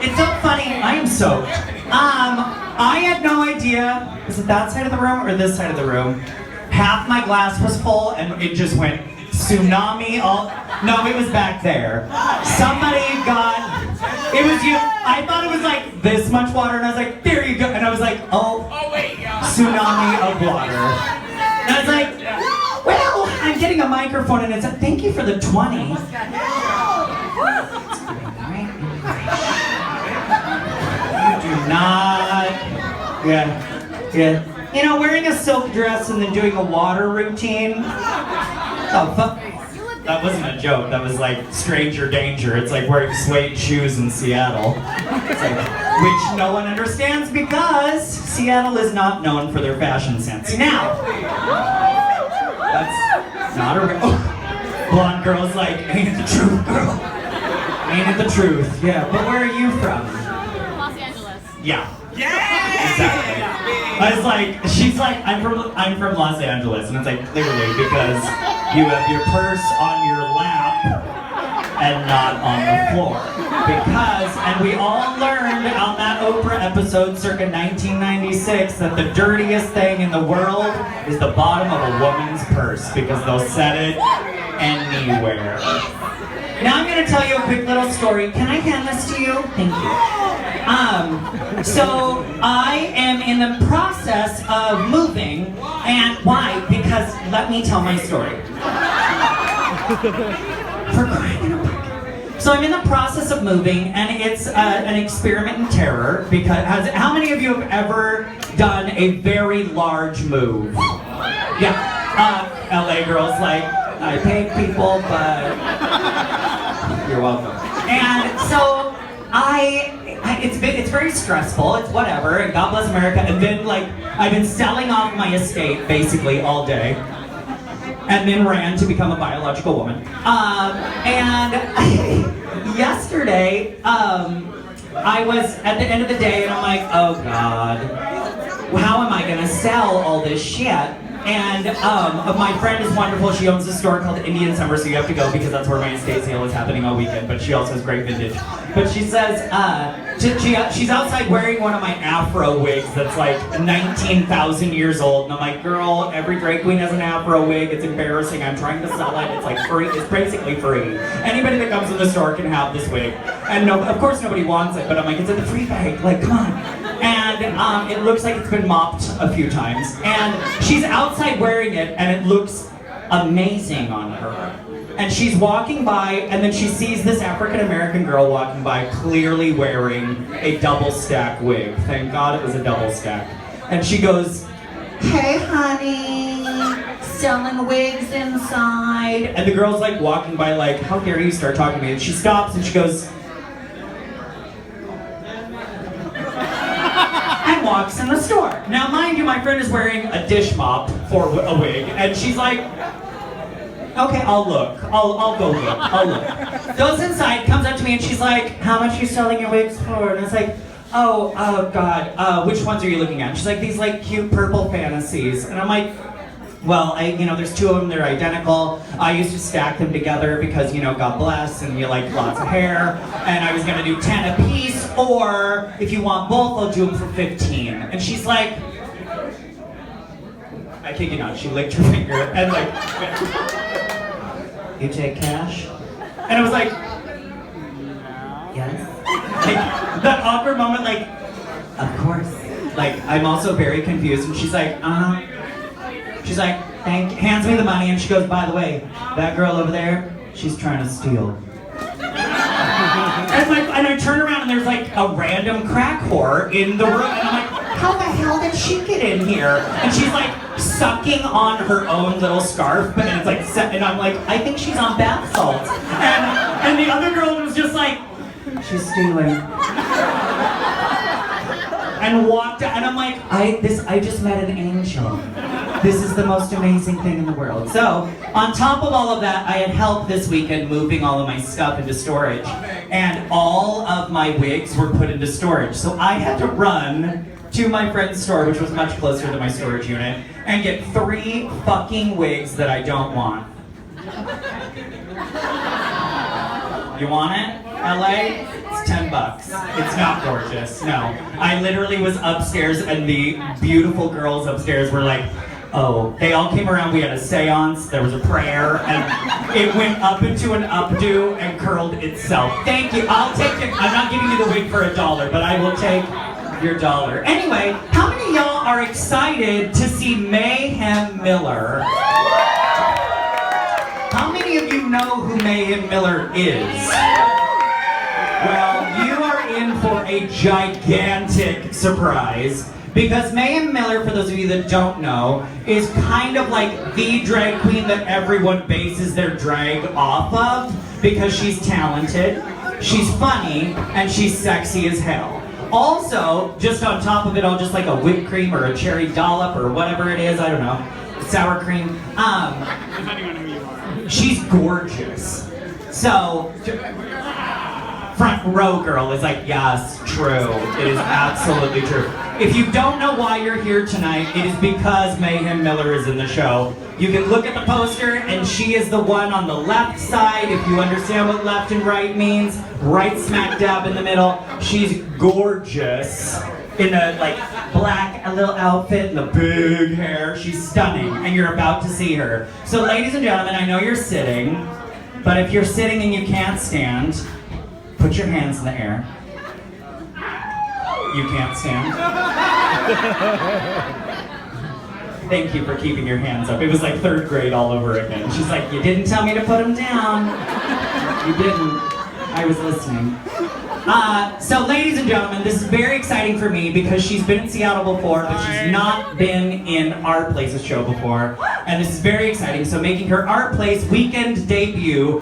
It's so funny. I am soaked. I had no idea. Is it that side of the room or this side of the room? Half my glass was full and it just went tsunami. No, it was back there. Somebody got. It was you. I thought it was like this much water, and I was like, there you go. And I was like, oh wait, tsunami of water. And I was like, well, I'm getting a microphone, and it's like, thank you for the 20. You do not. Yeah. You know, wearing a silk dress and then doing a water routine. Oh, fuck. That wasn't a joke. That was like stranger danger. It's like wearing suede shoes in Seattle. It's like, which no one understands because Seattle is not known for their fashion sense. Now, that's not a real. Oh, blonde girl's like, ain't it the truth, girl? Ain't it the truth? Yeah, but where are you from? Los Angeles. Yeah. Exactly. I was like, she's like, I'm from Los Angeles, and it's like clearly because you have your purse on your lap and not on the floor. Because, and we all learned on that Oprah episode circa 1996 that the dirtiest thing in the world is the bottom of a woman's purse because they'll set it anywhere. Now I'm going to tell you a quick little story. Can I hand this to you? Thank you. So I am in the process of moving, and why? Because let me tell my story. For crying out loud. So I'm in the process of moving, and it's an experiment in terror. Because how many of you have ever done a very large move? Yeah, LA girls like I pay people, but you're welcome. And so it's very stressful, it's whatever, and God bless America, and then like, I've been selling off my estate basically all day, and then ran to become a biological woman. And yesterday, I was at the end of the day, and I'm like, oh God, how am I gonna sell all this shit? And my friend is wonderful. She owns a store called Indian Summer, so you have to go because that's where my estate sale is happening all weekend. But she also has great vintage. But she says she's outside wearing one of my Afro wigs that's like 19,000 years old. And I'm like, girl, every drag queen has an Afro wig. It's embarrassing. I'm trying to sell it. It's like free. It's basically free. Anybody that comes in the store can have this wig. And no, of course nobody wants it. But I'm like, it's in the free bag. Like, come on. And it looks like it's been mopped a few times. And she's outside wearing it, and it looks amazing on her. And she's walking by, and then she sees this African-American girl walking by, clearly wearing a double-stack wig. Thank God it was a double-stack. And she goes, hey, honey, selling wigs inside. And the girl's like walking by like, how dare you start talking to me? And she stops, and she goes, walks in the store. Now, mind you, my friend is wearing a dish mop for a wig, and she's like, okay, I'll look. I'll go look. I'll look. Goes inside, comes up to me, and she's like, how much are you selling your wigs for? And it's like, oh God, which ones are you looking at? She's like, these like cute purple fantasies. And I'm like, well, there's two of them, they're identical. I used to stack them together because, God bless, and you like lots of hair. And I was gonna do 10 a piece, or if you want both, I'll do them for 15. And she's like, I kid you not, she licked her finger and like, you take cash? And I was like, yes. Like, that awkward moment, like, of course. Like, I'm also very confused, and she's like, She's like, hands me the money, and she goes, by the way, that girl over there, she's trying to steal. And I turn around and there's like a random crack whore in the room, and I'm like, how the hell did she get in here? And she's like sucking on her own little scarf, but it's like set, and I'm like, I think she's on bath salts. And the other girl was just like, she's stealing. And walked out, and I'm like, I just met an angel. This is the most amazing thing in the world. So, on top of all of that, I had help this weekend moving all of my stuff into storage. And all of my wigs were put into storage. So I had to run to my friend's store, which was much closer to my storage unit, and get 3 fucking wigs that I don't want. You want it? LA? It's costs $10. It's not gorgeous, no. I literally was upstairs and the beautiful girls upstairs were like, oh, they all came around, we had a seance, there was a prayer, and it went up into an updo and curled itself. Thank you, I'll take it. I'm not giving you the wig for $1, but I will take your $1. Anyway, how many of y'all are excited to see Mayhem Miller? How many of you know who Mayhem Miller is? Well, you are in for a gigantic surprise. Because Mayhem Miller, for those of you that don't know, is kind of like the drag queen that everyone bases their drag off of because she's talented, she's funny, and she's sexy as hell. Also, just on top of it all, just like a whipped cream or a cherry dollop or whatever it is, I don't know, sour cream. Depending on who you are. She's gorgeous. So, front row girl is like, yes, true. It is absolutely true. If you don't know why you're here tonight, it is because Mayhem Miller is in the show. You can look at the poster, and she is the one on the left side, if you understand what left and right means. Right smack dab in the middle. She's gorgeous in a like black a little outfit and the big hair. She's stunning, and you're about to see her. So ladies and gentlemen, I know you're sitting, but if you're sitting and you can't stand, put your hands in the air. You can't stand. Thank you for keeping your hands up. It was like 3rd grade all over again. She's like, you didn't tell me to put them down. You didn't. I was listening. So ladies and gentlemen, this is very exciting for me because she's been in Seattle before, but she's not been in Our Place's show before. And this is very exciting. So making her Our Place weekend debut